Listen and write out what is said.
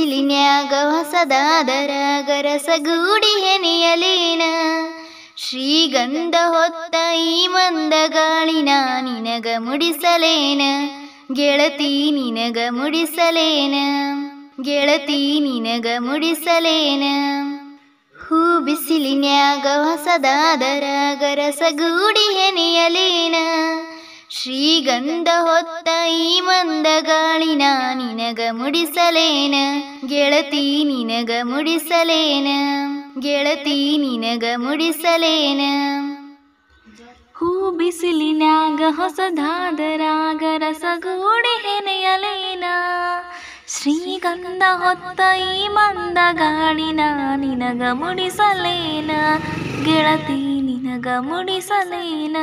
ಬಿಸಿಲಿನ್ಯಾಗ ಹೊಸದಾದರ ಗರಸಗೂಡಿ ಹೆನೆಯಲೇನ ಶ್ರೀಗಂಧ ಹೊತ್ತ ಈ ಮಂದ ಗಾಳಿನ ನಿನಗ ಮುಡಿಸಲೇನ ಗೆಳತಿ ನಿನಗ ಮುಡಿಸಲೇನ ಗೆಳತಿ ನಿನಗ ಮುಡಿಸಲೇನ ಹೂ ಬಿಸಿಲಿನ್ಯಾಗ ಹೊಸದಾದರ ಗರಸಗೂಡಿ ಹೆನೆಯಲೇನ ಶ್ರೀಗಂಧ ಹೊತ್ತ ಈ ಮಂದ ಗಾಳಿನ ನಿನಗ ಮುಡಿಸಲೇನ ಗೆಳತಿ ನಿನಗ ಮುಡಿಸಲೇನ ಗೆಳತಿ ನಿನಗ ಮುಡಿಸಲೇನ ಹೂ ಬಿಸಿಲಿನ್ಯಾಗ ಹೊಸದಾದರಾಗ ರಸಗೂಡಿ ಹೆನೆಯಲೇನ ಶ್ರೀಗಂಧ ಹೊತ್ತ ಈ ಮಂದ ಗಾಳಿನ ನಿನಗ ಮುಡಿಸಲೇನ ಗೆಳತಿ ನಿನಗ ಮುಡಿಸಲೇನ.